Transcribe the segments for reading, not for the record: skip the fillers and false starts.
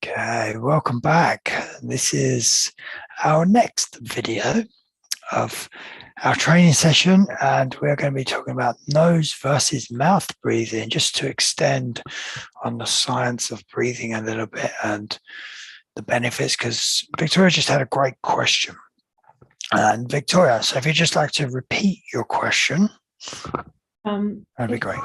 Okay, welcome back. This is our next video of our training session, and we're going to be talking about nose versus mouth breathing, just to extend on the science of breathing a little bit and the benefits, because Victoria just had a great question. And Victoria, so if you'd just like to repeat your question, that'd be great.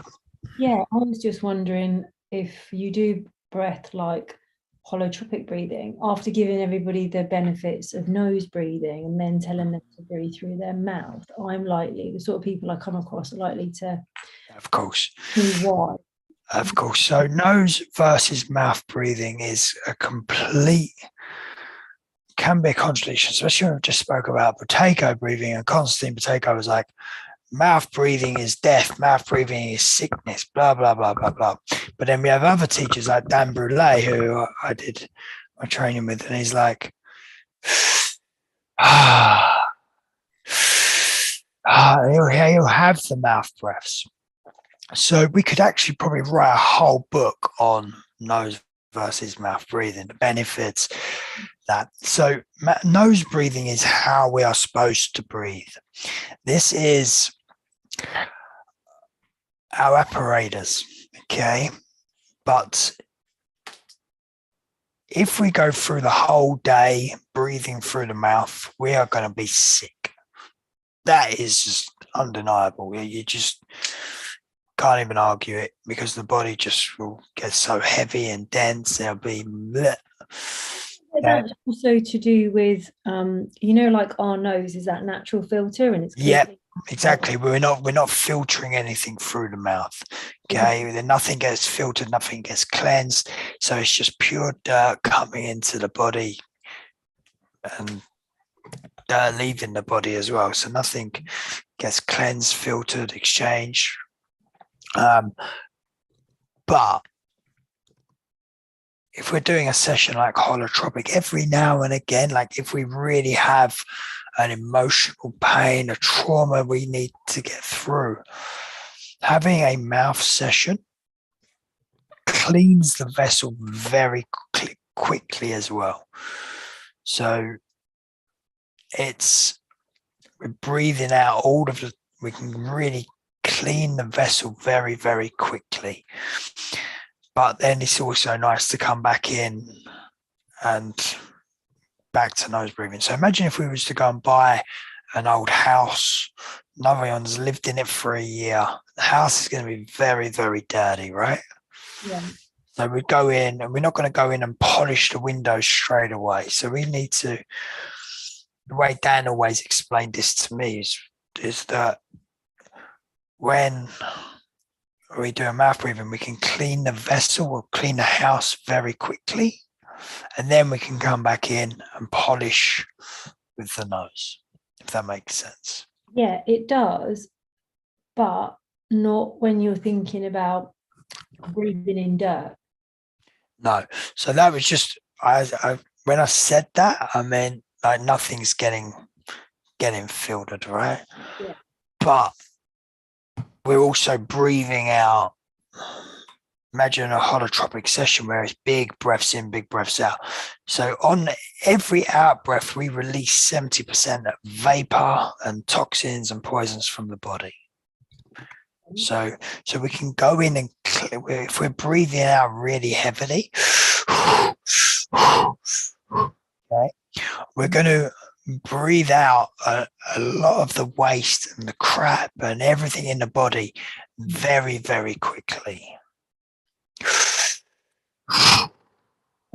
Yeah, I was just wondering if you do breath like holotropic breathing after giving everybody the benefits of nose breathing and then telling them to breathe through their mouth. I'm likely, the sort of people I come across are likely to Of course. see why. Of course. So nose versus mouth breathing is can be a contradiction, especially when we just spoke about Buteyko breathing, and Constantine Buteyko was like, mouth breathing is death, mouth breathing is sickness, blah, blah, blah, blah, blah. But then we have other teachers like Dan Brule, who I did my training with, and he's like, he'll have the mouth breaths. So we could actually probably write a whole book on nose versus mouth breathing, the benefits. So nose breathing is how we are supposed to breathe. This is our apparatus, okay? But if we go through the whole day breathing through the mouth, we are going to be sick. That is just undeniable. You just can't even argue it, because the body just will get so heavy and dense. There'll be bleh. That's also to do with, like our nose is that natural filter, and it's exactly. We're not filtering anything through the mouth. Okay, then nothing gets filtered, nothing gets cleansed. So it's just pure dirt coming into the body and dirt leaving the body as well. So nothing gets cleansed, filtered, exchanged. But if we're doing a session like holotropic, every now and again, like if we really have an emotional pain, a trauma we need to get through, having a mouth session cleans the vessel very quickly as well. So we're breathing out we can really clean the vessel very, very quickly. But then it's also nice to come back in and back to nose breathing. So imagine if we was to go and buy an old house, no one's lived in it for a year. The house is going to be very, very dirty, right? Yeah. So we go in, and we're not going to go in and polish the windows straight away. So we need to, the way Dan always explained this to me is that when we do a mouth breathing, we can clean the vessel or clean the house very quickly, and then we can come back in and polish with the nose, if that makes sense. Yeah, it does, but not when you're thinking about breathing in dirt. No, so that was just when I said that, I meant like nothing's getting filtered, right? Yeah. But we're also breathing out. Imagine a holotropic session where it's big breaths in, big breaths out. So on every out breath, we release 70% of vapor and toxins and poisons from the body. So we can go in and if we're breathing out really heavily, okay, we're going to breathe out a lot of the waste and the crap and everything in the body very, very quickly.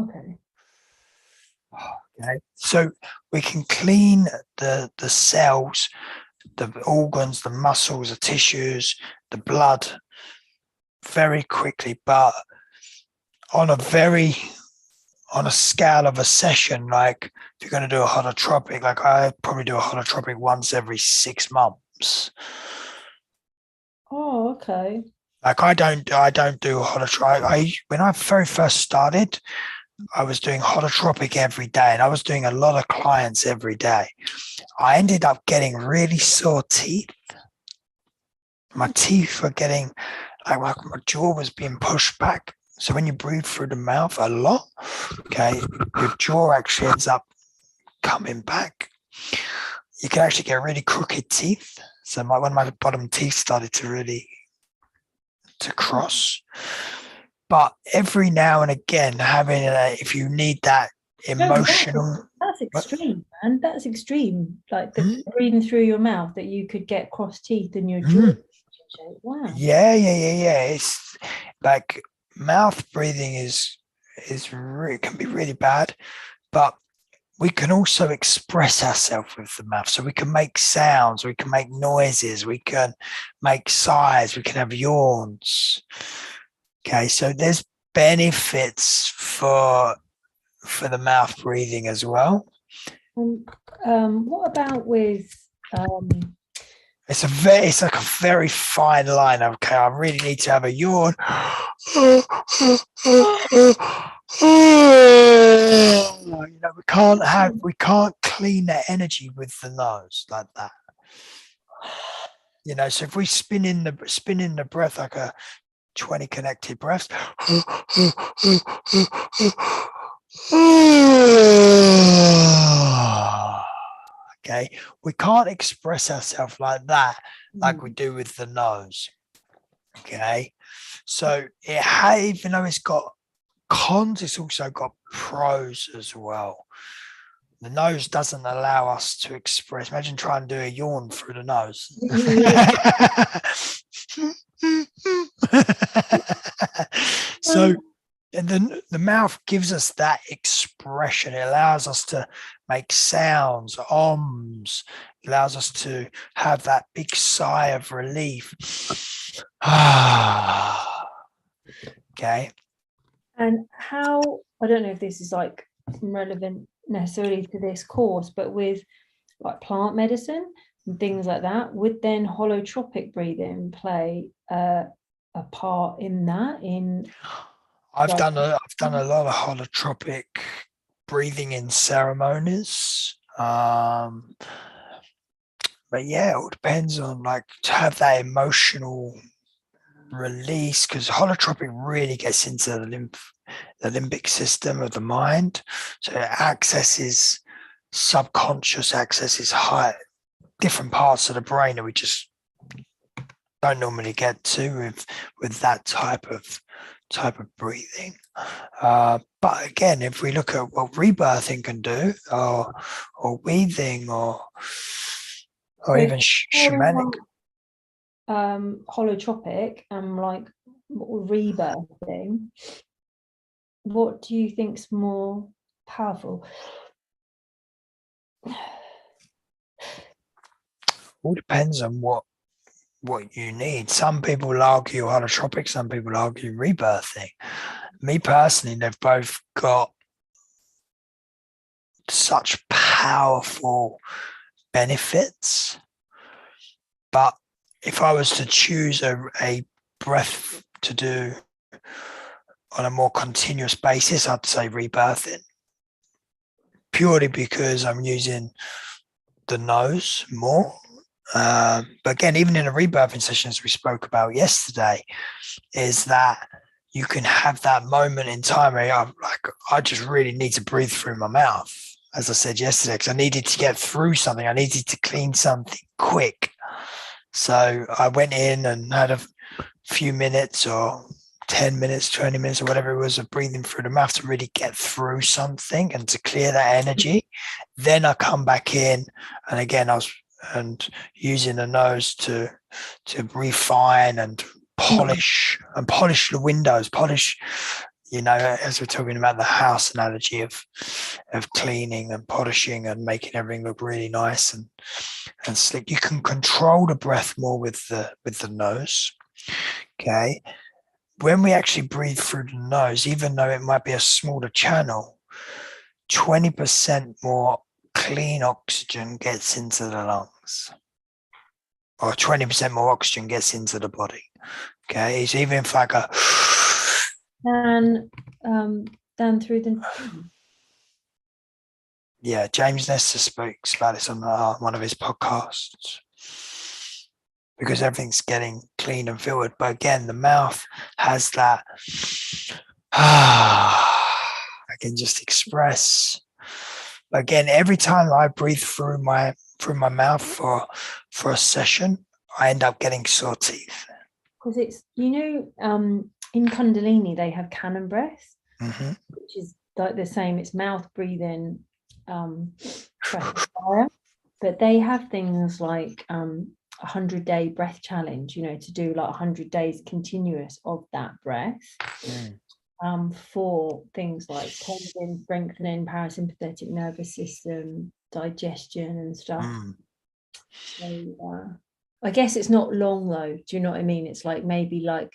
Okay. So we can clean the cells, the organs, the muscles, the tissues, the blood very quickly, but on a scale of a session, like if you're going to do a holotropic, like I probably do a holotropic once every 6 months. Oh, okay. Like I don't do a holotropic. When I very first started, I was doing holotropic every day, and I was doing a lot of clients every day. I ended up getting really sore teeth. My teeth were getting, like my jaw was being pushed back So when you breathe through the mouth a lot, okay, your jaw actually ends up coming back. You can actually get really crooked teeth. So one of my bottom teeth started to cross. But every now and again, if you need that emotional. That's extreme, man. That's extreme. Like the breathing through your mouth, that you could get cross teeth in your jaw. Wow. Yeah. It's like mouth breathing can be really bad, but we can also express ourselves with the mouth. So we can make sounds, we can make noises, we can make sighs, we can have yawns. Okay, so there's benefits for the mouth breathing as well. What about with it's like a very fine line. Okay, I really need to have a yawn. We can't clean that energy with the nose like that. So if we spin in the breath like a 20 connected breaths. Okay, we can't express ourselves like that, like we do with the nose. Okay, so even though it's got cons, it's also got pros as well. The nose doesn't allow us to express. Imagine trying to do a yawn through the nose. So, and then the mouth gives us that expression. It allows us to make sounds, ohms. It allows us to have that big sigh of relief. Okay. And how, I don't know if this is like relevant necessarily to this course, but with like plant medicine and things like that, would then holotropic breathing play a part in that? I've done a lot of holotropic breathing in ceremonies. But yeah, it all depends on to have that emotional release, because holotropic really gets into the limbic system of the mind. So it accesses subconscious, accesses different parts of the brain that we just don't normally get to with that type of breathing. But again, if we look at what rebirthing can do, or weaving, or even shamanic. Holotropic and like rebirthing, what do you think's more powerful? All depends on what you need. Some people argue holotropic, some people argue rebirthing. Me personally, they've both got such powerful benefits. But if I was to choose a breath to do on a more continuous basis, I'd say rebirthing, purely because I'm using the nose more. But again, even in a rebirthing session, as we spoke about yesterday, is that you can have that moment in time where I just really need to breathe through my mouth, as I said yesterday, because I needed to get through something. I needed to clean something quick. So I went in and had a few minutes, or 10 minutes, 20 minutes, or whatever it was, of breathing through the mouth to really get through something and to clear that energy. Then I come back in, and again, using the nose to refine and polish the windows, as we're talking about the house analogy of cleaning and polishing and making everything look really nice and slick. You can control the breath more with the nose. Okay. When we actually breathe through the nose, even though it might be a smaller channel, 20% more clean oxygen gets into the lungs, or 20% more oxygen gets into the body. Okay, it's even if like a and down through the James Nestor speaks about this on one of his podcasts, because everything's getting clean and filtered. But again, the mouth has that I can just express. Again, every time I breathe through my mouth for a session, I end up getting sore teeth. Because it's, in Kundalini they have cannon breath, which is like the same. It's mouth breathing, fire, but they have things like 100-day breath challenge. To do like 100 days continuous of that breath. For things like cleansing, strengthening parasympathetic nervous system, digestion and stuff. So I guess it's not long though. Do you know what I mean? It's like maybe like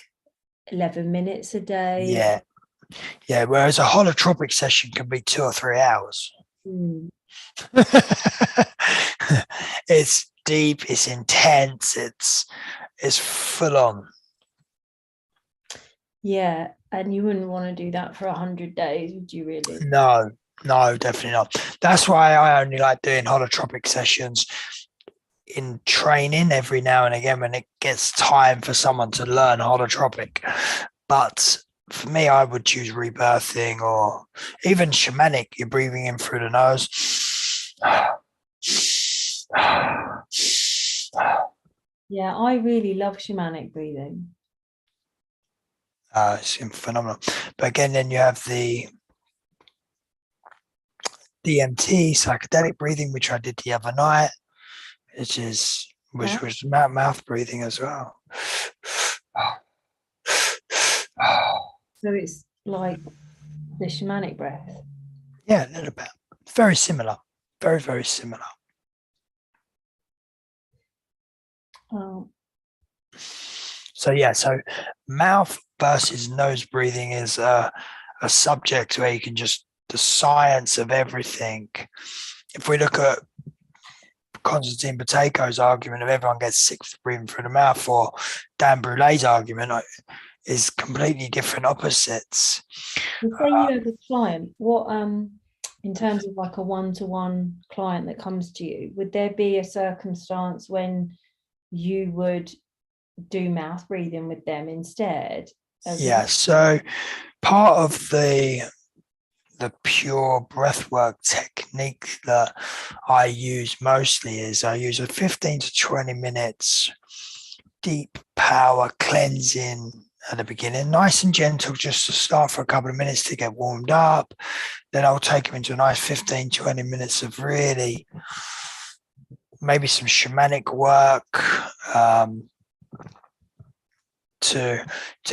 11 minutes a day. Yeah. Whereas a holotropic session can be 2 or 3 hours. It's deep. It's intense. It's full on. Yeah, and you wouldn't want to do that for 100 days, would you really? No, definitely not. That's why I only like doing holotropic sessions in training every now and again when it gets time for someone to learn holotropic. But for me, I would choose rebirthing or even shamanic. You're breathing in through the nose. Yeah, I really love shamanic breathing. It's phenomenal. But again, then you have the DMT, psychedelic breathing, which I did the other night, which was mouth breathing as well. So it's like the shamanic breath. Yeah, a little bit. Very similar. Very, very similar. So mouth versus nose breathing is a subject where you can just, the science of everything. If we look at Constantine Pateko's argument of everyone gets sick for breathing through the mouth, or Dan Brûlé's argument is completely different opposites. Say you have a client, what in terms of like a one-to-one client that comes to you, would there be a circumstance when you would do mouth breathing with them instead? So part of the pure breathwork technique that I use mostly is I use a 15 to 20 minutes deep power cleansing at the beginning, nice and gentle, just to start for a couple of minutes to get warmed up. Then I'll take them into a nice 15, 20 minutes of really maybe some shamanic work, to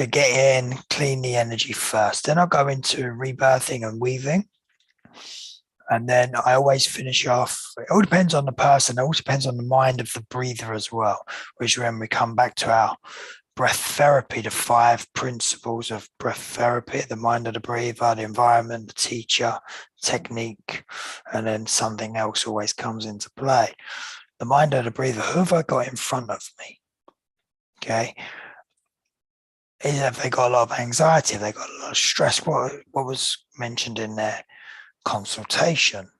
get in, clean the energy first. Then I'll go into rebirthing and weaving. And then I always finish off. It all depends on the person. It all depends on the mind of the breather as well, which when we come back to our breath therapy, the 5 principles of breath therapy: the mind of the breather, the environment, the teacher, technique, and then something else always comes into play. The mind of the breather, who have I got in front of me? Okay. Have they got a lot of anxiety? Have they got a lot of stress? What was mentioned in their consultation?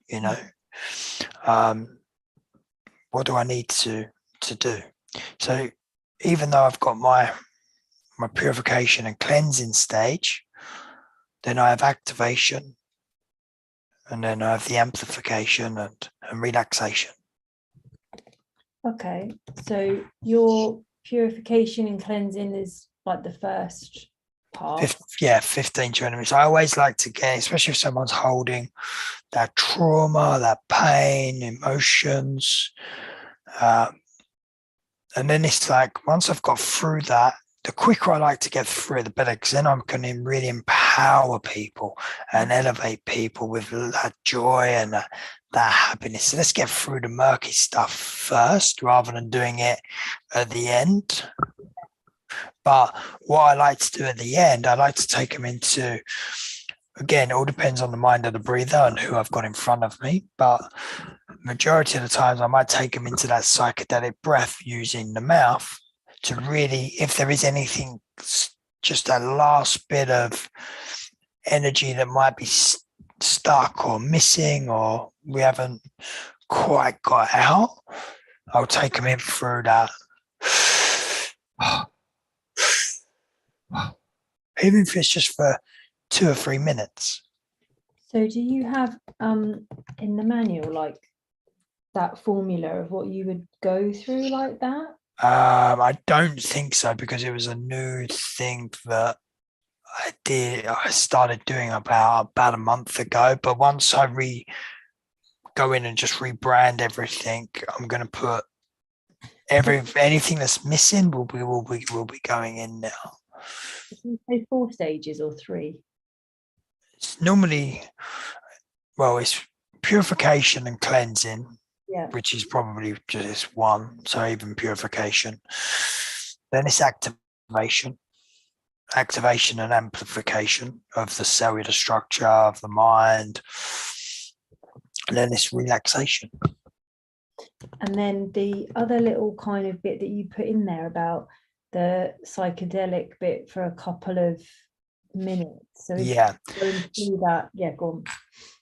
What do I need to do? So even though I've got my purification and cleansing stage, then I have activation, and then I have the amplification and relaxation. Okay, so your purification and cleansing is like the first part. 15, 20 minutes. I always like to get, especially if someone's holding that trauma, that pain, emotions. And then it's like, once I've got through that, the quicker I like to get through it, the better, because then I can really empower people and elevate people with that joy and that happiness. So let's get through the murky stuff first rather than doing it at the end. But what I like to do at the end, I like to take them into, again, it all depends on the mind of the breather and who I've got in front of me. But majority of the times I might take them into that psychedelic breath using the mouth to really, if there is anything, just that last bit of energy that might be stuck or missing or we haven't quite got out, I'll take them in through that. Even if it's just for 2 or 3 minutes. So do you have in the manual like that formula of what you would go through like that? I don't think so, because it was a new thing that I started doing about a month ago. But once I go in and just rebrand everything, I'm going to put anything that's missing will be going in now. Did you say 4 stages or 3? It's normally, well, it's purification and cleansing, Yeah. which is probably just 1. So even purification. Then it's activation and amplification of the cellular structure of the mind. And then it's relaxation. And then the other little kind of bit that you put in there about the psychedelic bit for a couple of minutes. So Yeah. Going through that, yeah, go on.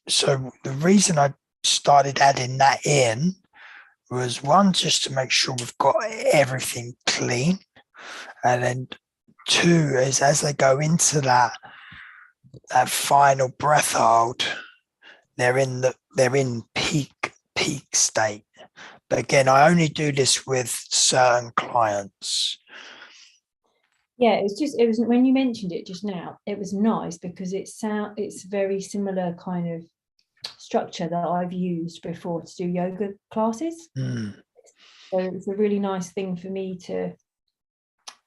So the reason I started adding that in was, 1, just to make sure we've got everything clean, and then 2 is as they go into that final breath hold, they're in peak state. But again, I only do this with certain clients. Yeah, it was when you mentioned it just now, it was nice because it's very similar kind of structure that I've used before to do yoga classes. Mm. So it's a really nice thing for me to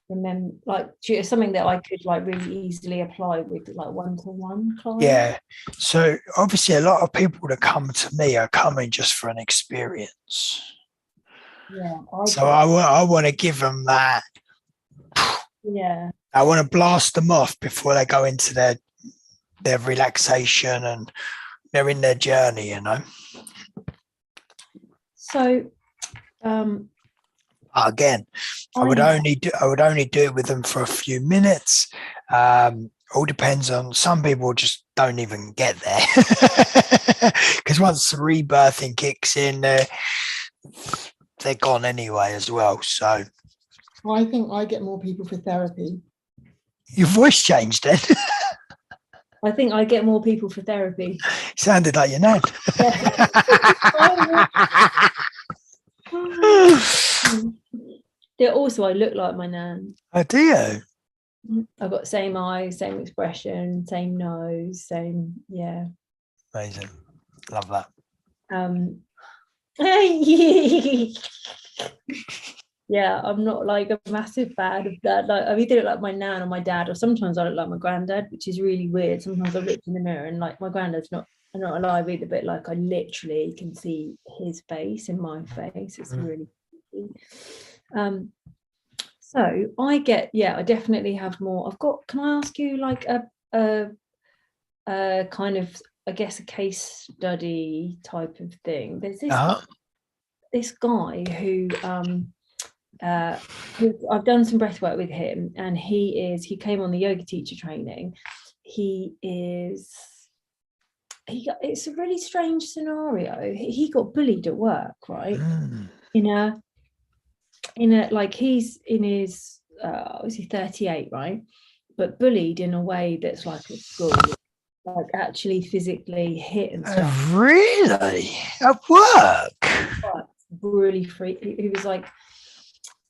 remember, like something that I could like really easily apply with like one-to-one clients. Yeah. So obviously a lot of people that come to me are coming just for an experience. Yeah. So I want to give them that. Yeah. I want to blast them off before they go into their relaxation and they're in their journey, you know. So again, I would only do it with them for a few minutes. All depends on, some people just don't even get there because once the rebirthing kicks in, they're gone anyway as well. So I think I get more people for therapy. your voice changed then. I think I get more people for therapy. Sounded like your nan. Yeah. Also, I look like my nan. Oh, do you? I've got same eyes, same expression, same nose, same, yeah. Amazing. Love that. Yeah, I'm not like a massive fan of that. Like, I either look like my nan or my dad, or sometimes I look like my granddad, which is really weird. Sometimes I've looked in the mirror and like my granddad's not alive either, but like I literally can see his face in my face. It's really creepy. So I definitely have more. Can I ask you like a kind of, I guess, a case study type of thing? There's this guy who I've done some breath work with him, and he came on the yoga teacher training. It's a really strange scenario. He got bullied at work, right? In a like, he's in his was he 38, right? But bullied in a way that's like at school, like actually physically hit and stuff. Really? At work? But really free. He was like,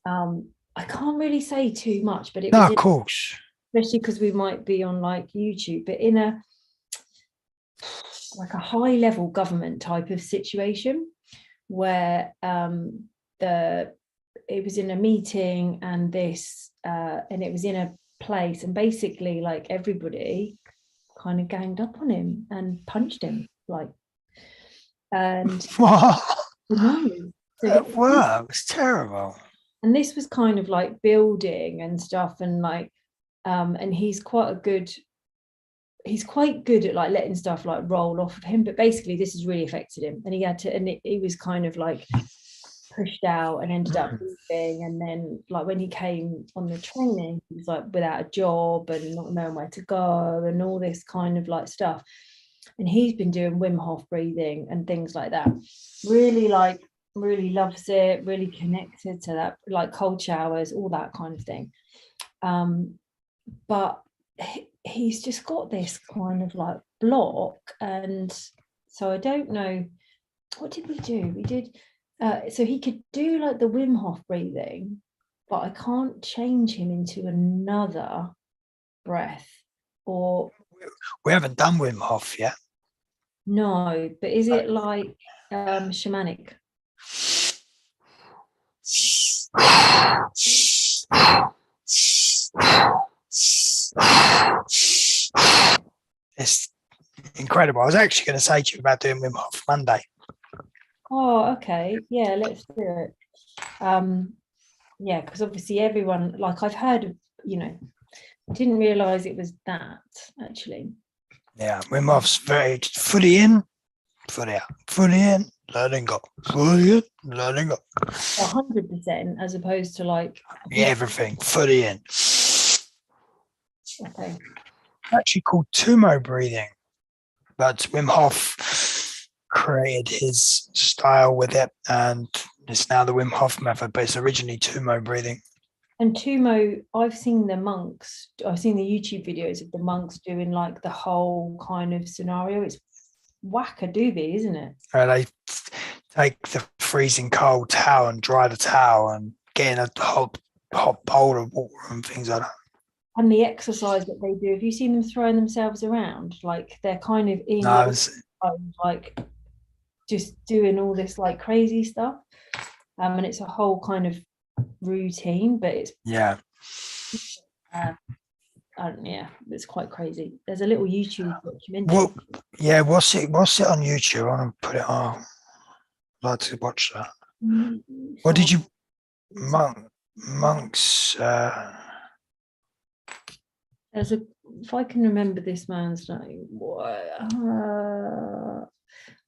I can't really say too much, but it was, of course, especially because we might be on like YouTube, but in a like a high level government type of situation where it was in a meeting, and and it was in a place, and basically like everybody kind of ganged up on him and punched him, like, and what? no, so At work? It's terrible. And this was kind of like building and stuff, and like and he's quite good at like letting stuff like roll off of him, but basically this has really affected him, and he was kind of like pushed out and ended up leaving. And then like when he came on the training, he was like without a job and not knowing where to go and all this kind of like stuff. And he's been doing Wim Hof breathing and things like that. Really loves it, really connected to that, like cold showers, all that kind of thing. But he's just got this kind of like block, and so I don't know, what did we do? We did so he could do like the Wim Hof breathing, but I can't change him into another breath. Or we haven't done Wim Hof yet. no, but is it like shamanic? It's incredible. I was actually going to say to you about doing Wim Hof Monday. Oh, okay. Yeah, let's do it. Yeah, because obviously everyone, like I've heard of, you know, didn't realize it was that actually. Yeah, Wim Hof's very fully in, fully out, fully in, letting go, fully in, letting go. 100% as opposed to like Everything fully in. okay. Actually called Tumo breathing, but Wim Hof created his style with it, and it's now the Wim Hof method, but it's originally Tumo breathing. And Tumo, I've seen the YouTube videos of the monks doing like the whole kind of scenario. It's whack-a-doobie, isn't it? They take the freezing cold towel and dry the towel and get in a hot bowl of water and things like that. And the exercise that they do, have you seen them throwing themselves around? Like they're kind of in like just doing all this like crazy stuff. And it's a whole kind of routine, but it's yeah. It's quite crazy. There's a little YouTube documentary. What's it on YouTube? I want to put it on. I'd like to watch that. What did you monks there's if I can remember this man's name,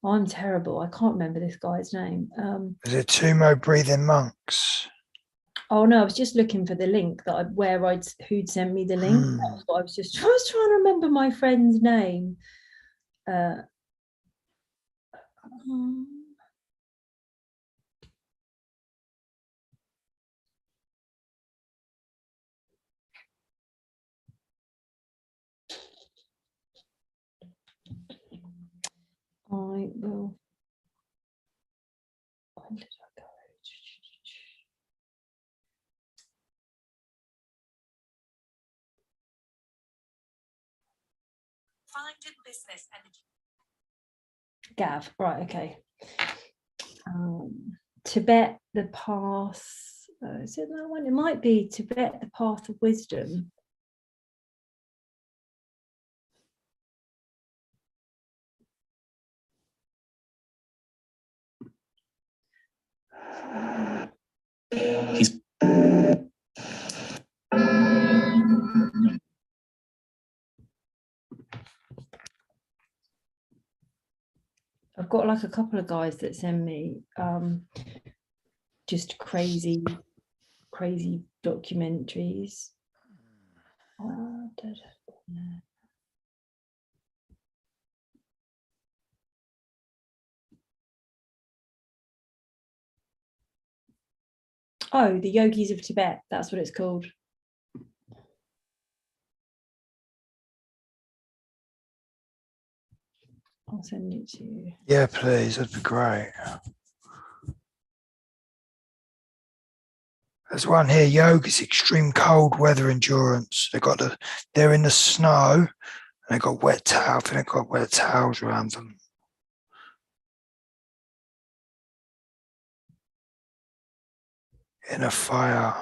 I'm terrible. I can't remember this guy's name. Is it Tumo breathing monks? Oh no, I was just looking for the link that who'd sent me the link. That's what I was trying to remember my friend's name. I will. When did I go? Find in business energy. Gav, right, okay. Tibet, the path. Is it that one? It might be Tibet, the path of wisdom. I've got like a couple of guys that send me just crazy documentaries. Oh, the Yogis of Tibet, that's what it's called. I'll send it to you. Yeah, please, that'd be great. There's one here, yoga's extreme cold weather endurance. They're in the snow and they've got wet towels, and they've got wet towels around them. In a fire.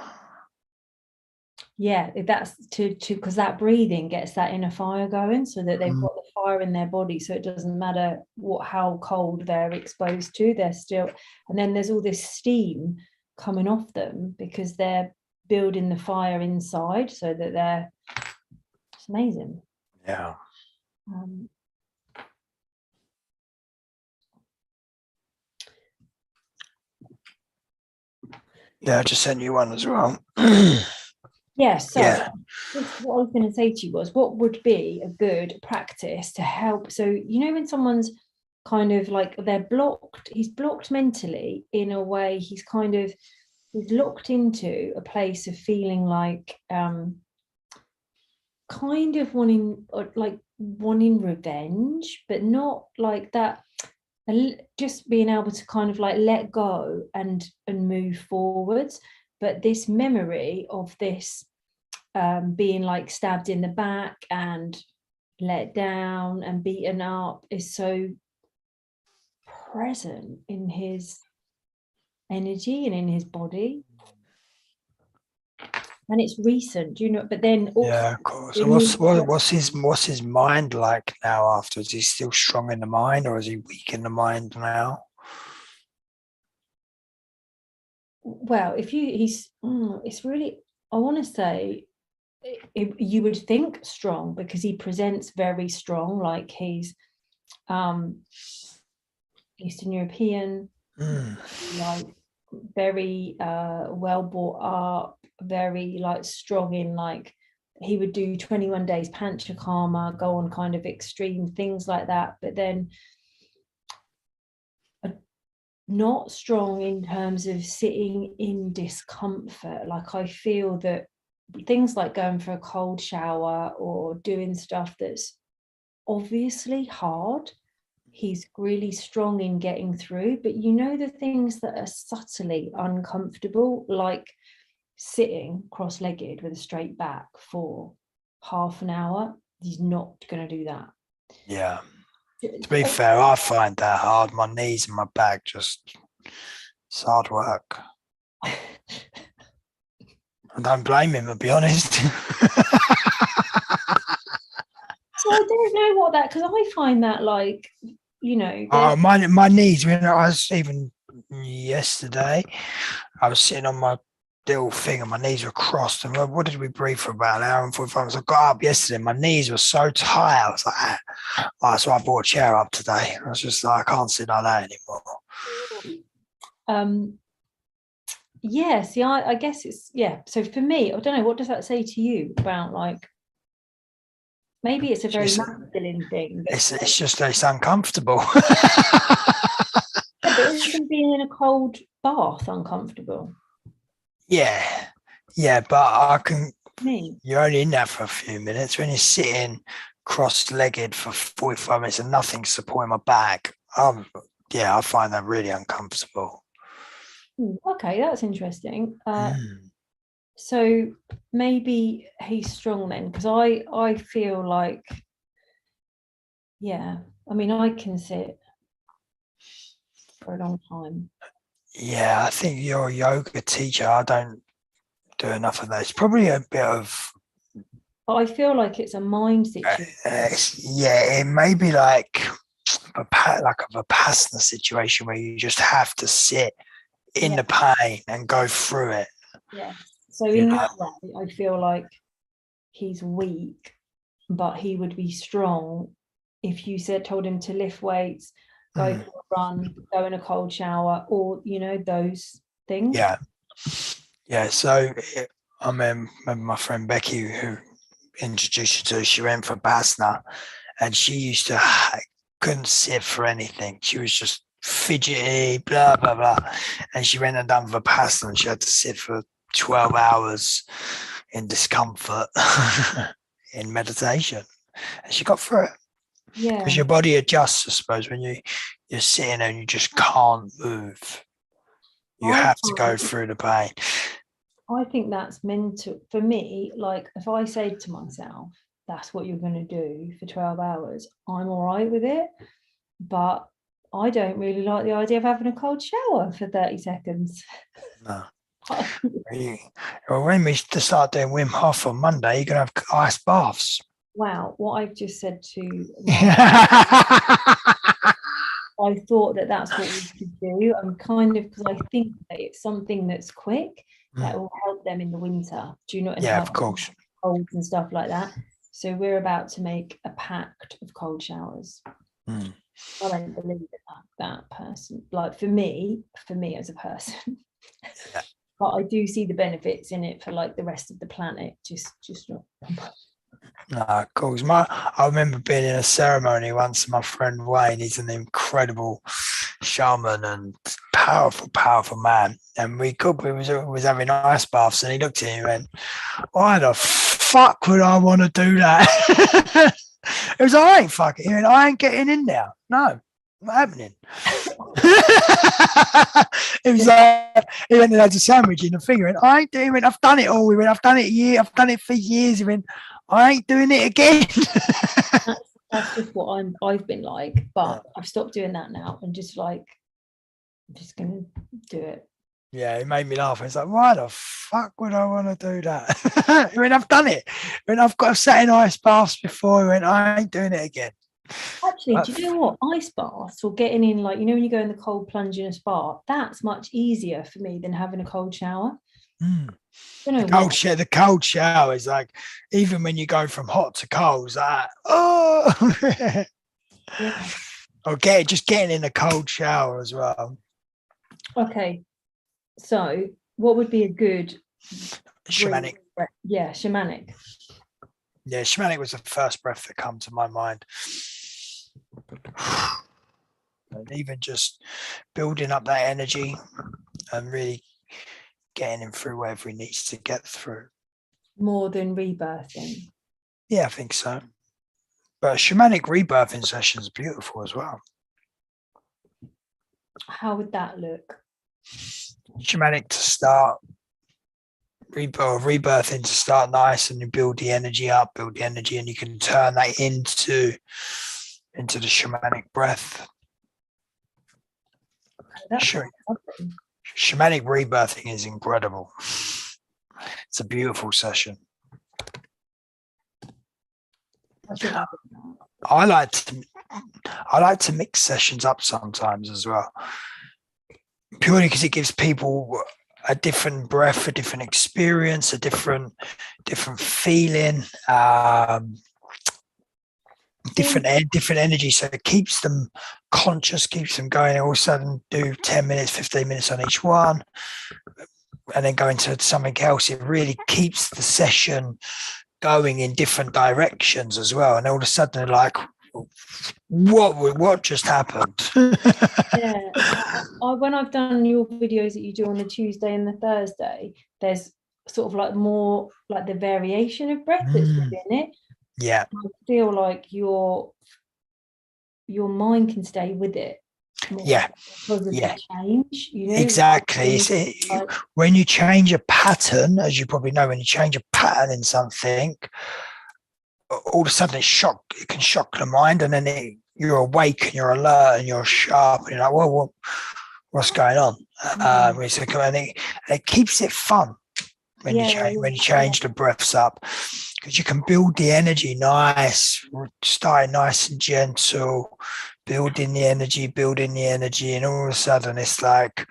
Yeah, that's because that breathing gets that inner fire going, so that they've got the fire in their body, so it doesn't matter how cold they're exposed to, they're still, and then there's all this steam coming off them because they're building the fire inside, so that it's amazing. Yeah. Yeah, I just sent you one as well. Yeah, so what I was going to say to you was, what would be a good practice to help? So, when someone's kind of like he's blocked mentally in a way, he's locked into a place of feeling like kind of wanting revenge, but not like that. Just being able to kind of like let go and move forwards. But this memory of this being like stabbed in the back and let down and beaten up is so present in his energy and in his body. And it's recent, you know, but then also, yeah, of course. And what's his mind like now afterwards? Is he still strong in the mind, or is he weak in the mind now? well, if it's really, I want to say, you would think strong, because he presents very strong, like he's Eastern European, like very well brought up, very like strong in, like he would do 21 days panchakarma, go on kind of extreme things like that, but then not strong in terms of sitting in discomfort. Like I feel that things like going for a cold shower or doing stuff that's obviously hard, he's really strong in getting through. But you know, the things that are subtly uncomfortable, like sitting cross-legged with a straight back for half an hour, he's not going to do that. Yeah. To be fair, I find that hard. My knees and my back it's hard work. I don't blame him, to be honest. So I don't know what that, because I find that, like, you know, my knees, you know, I was even yesterday, I was sitting on my little thing and my knees were crossed, and what did we breathe for about an hour and 45 minutes? I got up yesterday, my knees were so tight. I was like, so I brought a chair up today. I was just like, I can't sit like that anymore. Yeah, see, I guess it's, yeah. So for me, I don't know, what does that say to you about, like, maybe it's a very masculine thing. It's just, it's uncomfortable. But isn't being in a cold bath uncomfortable? Yeah, but you're only in there for a few minutes. When you're sitting cross-legged for 45 minutes and nothing's supporting my back, I find that really uncomfortable. Okay, that's interesting. So maybe he's strong then, because I feel like, yeah, I mean, I can sit for a long time. Yeah, I think you're a yoga teacher. I don't do enough of that. It's probably a bit of... But I feel like it's a mind situation. It may be like a Vipassana situation where you just have to sit in the pain and go through it. Yeah. So in that way, I feel like he's weak, but he would be strong if you told him to lift weights, go for a run, go in a cold shower, or, you know, those things. Yeah. So I remember my friend Becky, who introduced you to, she went for Vipassana, and she used to couldn't sit for anything. She was just fidgety, blah blah blah, and she went and done Vipassana, and she had to sit for 12 hours in discomfort in meditation, and she got through it. Yeah, because your body adjusts, I suppose, when you're sitting and you just can't move. You have to go through the pain. I think that's mental for me. Like, if I say to myself, that's what you're going to do for 12 hours, I'm all right with it. But I don't really like the idea of having a cold shower for 30 seconds. No. Well, when we start doing Wim Hof on Monday, you're going to have ice baths. Wow, what I've just said to I thought that's what we should do. I'm kind of, because I think that it's something that's quick that will help them in the winter. Do you know? Yeah, of course. Colds and stuff like that. So we're about to make a pact of cold showers. I don't believe that person. Like, for me as a person. Yeah. But I do see the benefits in it for, like, the rest of the planet. Just not. No, of course. I remember being in a ceremony once. My friend Wayne, he's an incredible shaman and powerful man. And we was having ice baths, and he looked at me and went, "Why the fuck would I want to do that? It was, I ain't fucking here, I ain't getting in there. No, not happening. It was like he went and had a sandwich in the finger, and I ain't doing it. I've done it all. We went, I've done it I've done it for years. He went, I ain't doing it again. That's just what I've been like, but I've stopped doing that now and just like, I'm just gonna do it. Yeah, it made me laugh. It's like, why the fuck would I want to do that? I mean, I've done it. I mean, I've sat in ice baths before. I went, I ain't doing it again. Actually, do you know what? Ice baths or getting in, like, you know, when you go in the cold plunge in a spa, that's much easier for me than having a cold shower. The cold shower is like, even when you go from hot to cold, it's like, oh. Yeah. Or getting in a cold shower as well. Okay. So what would be a good shamanic? Yeah, shamanic. Yeah, shamanic was the first breath that come to my mind. And even just building up that energy and really getting him through whatever he needs to get through. More than rebirthing. Yeah, I think so. But a shamanic rebirthing session is beautiful as well. How would that look? Shamanic to start, rebirthing to start nice, and you build the energy up, and you can turn that into the shamanic breath. Sure. Shamanic rebirthing is incredible. It's a beautiful session. I like to mix sessions up sometimes as well, purely because it gives people a different breath, a different experience, a different feeling, different energy. So it keeps them conscious, keeps them going. All of a sudden, do 10 minutes, 15 minutes on each one, and then go into something else. It really keeps the session going in different directions as well. And all of a sudden, they're like, what just happened? Yeah. When I've done your videos that you do on the Tuesday and the Thursday, there's sort of like more like the variation of breath that's within it. Yeah. I feel like your mind can stay with it. Yeah. Because of the change, you know. Exactly. When you change a pattern, as you probably know, when you change a pattern in something, all of a sudden it can shock the mind, and then you're awake and you're alert and you're sharp, and you're like, well, what's going on? And it keeps it fun when you change the breaths up, because you can build the energy nice, starting nice and gentle, building the energy, and all of a sudden it's like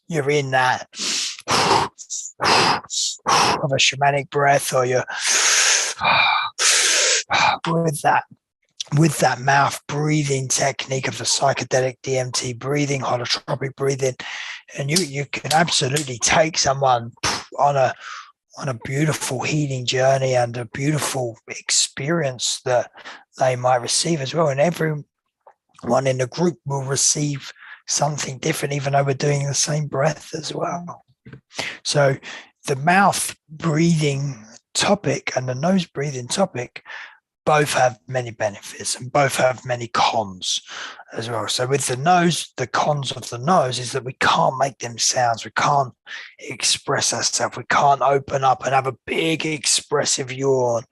you're in that of a shamanic breath, or you're with that mouth breathing technique of the psychedelic DMT breathing, holotropic breathing, and you can absolutely take someone on a beautiful healing journey and a beautiful experience that they might receive as well. And everyone in the group will receive something different, even though we're doing the same breath as well. So the mouth breathing topic and the nose breathing topic both have many benefits and both have many cons as well. So with the nose, the cons of the nose is that we can't make them sounds. We can't express ourselves. We can't open up and have a big expressive yawn,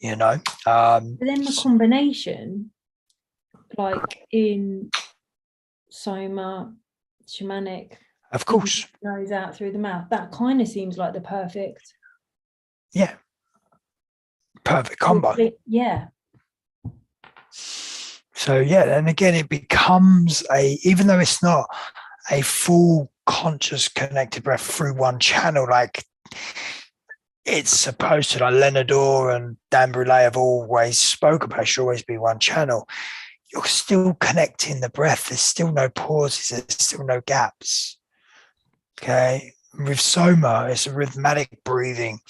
you know. But then the combination, like in soma, shamanic, of course, nose out through the mouth, that kind of seems like the perfect. Yeah. Perfect combo. Yeah. So yeah, and again, it becomes even though it's not a full conscious connected breath through one channel, like it's supposed to, like Leonard Orr and Dan Brulé have always spoke about, it should always be one channel. You're still connecting the breath. There's still no pauses. There's still no gaps. Okay. With soma, it's a rhythmic breathing.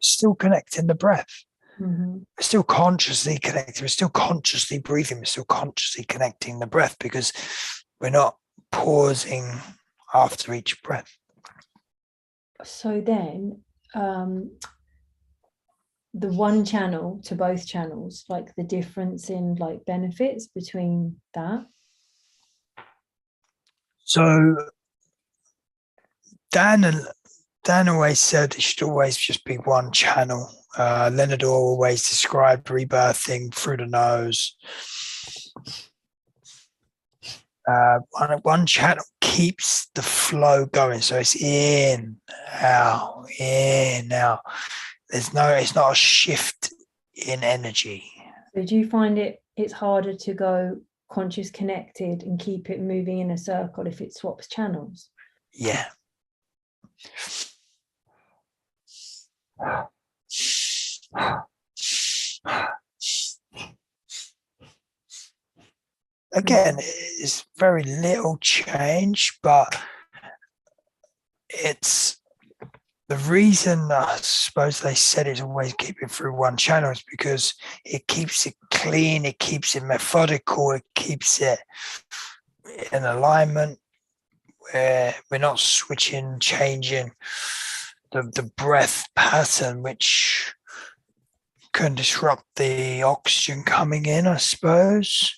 Still connecting the breath. Mm-hmm. We're still consciously connected. We're still consciously breathing. We're still consciously connecting the breath, because we're not pausing after each breath. So then, the one channel to both channels, like the difference in like benefits between that. So Dan always said it should always just be one channel. Leonard always described rebirthing through the nose. One channel keeps the flow going, so it's in, out, in, out. It's not a shift in energy. So do you find it's harder to go conscious connected and keep it moving in a circle if it swaps channels? Yeah. Again, it's very little change, but it's the reason I suppose they said it's always keep it through one channel is because it keeps it clean, it keeps it methodical, it keeps it in alignment where we're not switching, changing the breath pattern, which can disrupt the oxygen coming in, I suppose.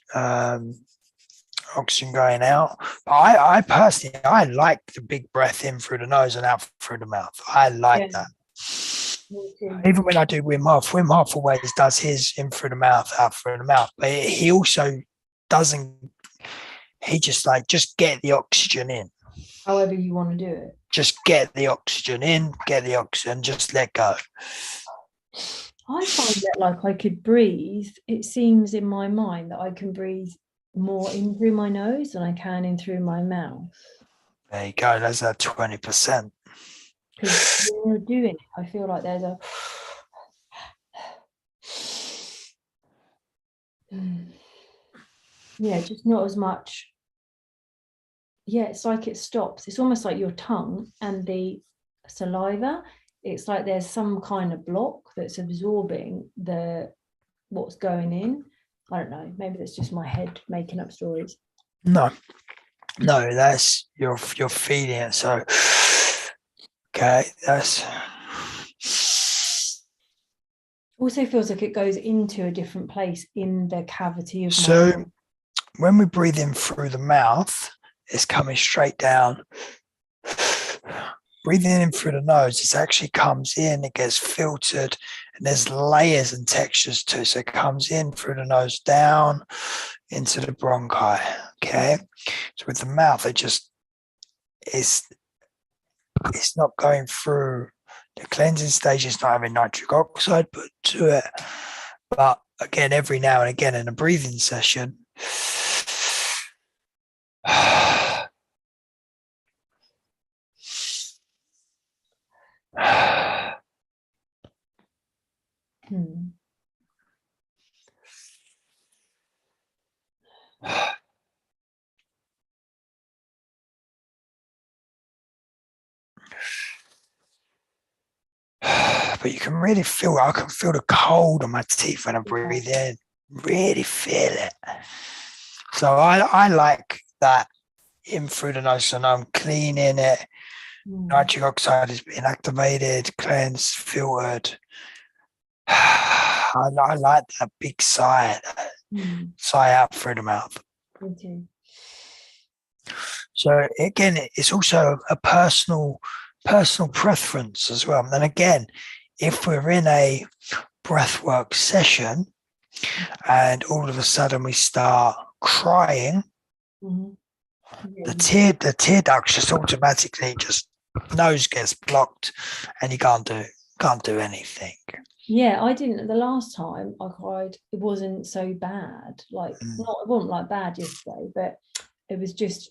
Oxygen going out. But I personally, I like the big breath in through the nose and out through the mouth. I like that. Even when I do Wim Hof always does his in through the mouth, out through the mouth. But he also doesn't, he just get the oxygen in. However you want to do it. Just get the oxygen in, get the oxygen, just let go. I find that like I could breathe, it seems in my mind that I can breathe more in through my nose than I can in through my mouth. There you go, that's that 20%. Because when you're doing it, I feel like there's a yeah, just not as much. Yeah, it's like it stops. It's almost like your tongue and the saliva. It's like there's some kind of block that's absorbing what's going in. I don't know. Maybe that's just my head making up stories. No, that's you're feeling it. So, okay, that's. Also feels like it goes into a different place in the cavity of my So, mouth. when we breathe in through the mouth, it's coming straight down. Breathing in through the nose, it actually comes in, it gets filtered, and there's layers and textures to it. So it comes in through the nose, down into the bronchi. Okay. So with the mouth, it's not going through the cleansing stage, it's not having nitric oxide put to it. But again, every now and again in a breathing session, but you can really feel, I can feel the cold on my teeth when I breathe in, really feel it. So I like that in through the nose, so now I'm cleaning it. Nitric oxide is being activated, cleansed, filtered. I like that big sigh, sigh out through the mouth. Okay. So again, it's also a personal preference as well. And again, if we're in a breathwork session and all of a sudden we start crying, the tear ducts just automatically nose gets blocked and you can't do anything. Yeah, I didn't. The last time I cried, it wasn't so bad. Like, it wasn't like bad yesterday, but it was just,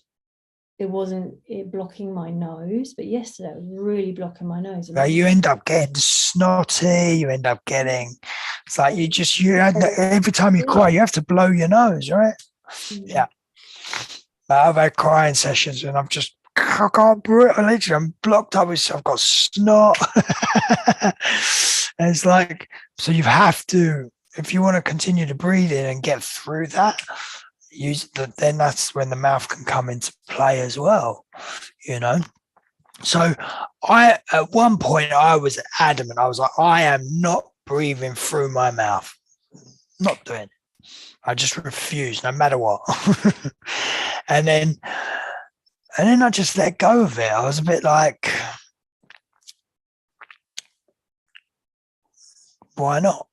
it wasn't blocking my nose. But yesterday, it was really blocking my nose. Well, you end up getting snotty. You end up getting, it's like every time you cry, you have to blow your nose, right? Yeah. But I've had crying sessions and I can't breathe. I'm blocked up. I've got snot. And it's like, so you have to, if you want to continue to breathe in and get through that, then that's when the mouth can come into play as well. you know. So at one point I was adamant. I was like, I am not breathing through my mouth. Not doing it. I just refused, no matter what. and then I just let go of it. I was a bit like, why not?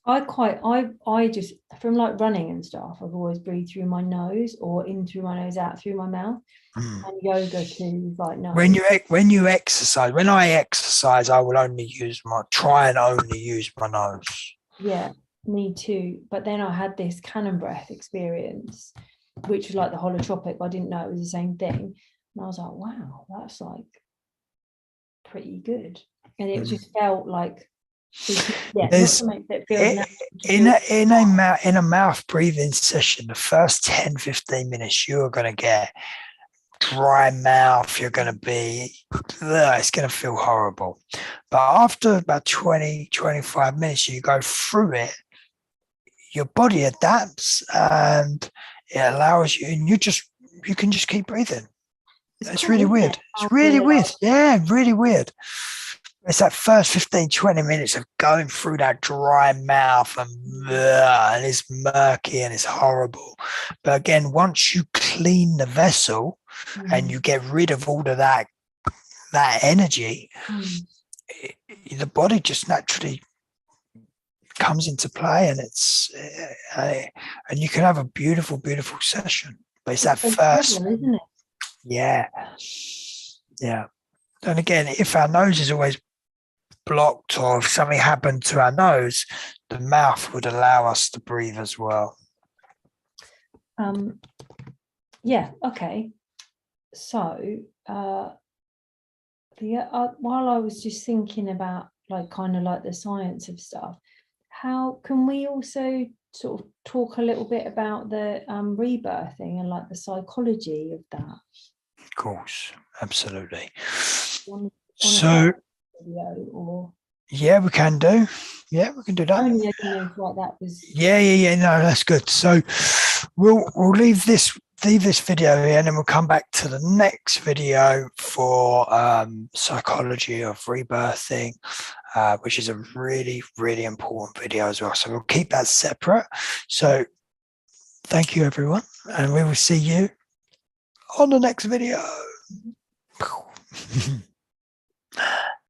I just, from like running and stuff, I've always breathed through my nose or in through my nose, out through my mouth. And yoga too, like no. When you exercise, when I exercise, I will try and only use my nose. Yeah, me too. But then I had this cannon breath experience, which was like the holotropic. I didn't know it was the same thing. And I was like, wow, that's like pretty good. And it just felt like, not something that feels in a mouth breathing session, the first 10-15 minutes you're going to get dry mouth. You're going to be, it's going to feel horrible. But after about 20-25 minutes, you go through it, your body adapts and it allows you, and you can just keep breathing. It's really weird. It's really weird. Yeah, really weird. It's that first 15-20 minutes of going through that dry mouth and it's murky and it's horrible. But again, once you clean the vessel and you get rid of all of that energy, the body just naturally comes into play, and and you can have a beautiful, beautiful session. But it's that first, isn't it? Yeah. And again, if our nose is always blocked or if something happened to our nose, the mouth would allow us to breathe as well. Okay. So while I was just thinking about like kind of like the science of stuff, how can we also sort of talk a little bit about the rebirthing and like the psychology of that? Of course, absolutely. So, yeah, we can do. Yeah, we can do that. Only I didn't know if like that was. Yeah. No, that's good. So we'll leave this video here, and then we'll come back to the next video for psychology of rebirthing, which is a really, really important video as well. So we'll keep that separate. So thank you, everyone, and we will see you on the next video.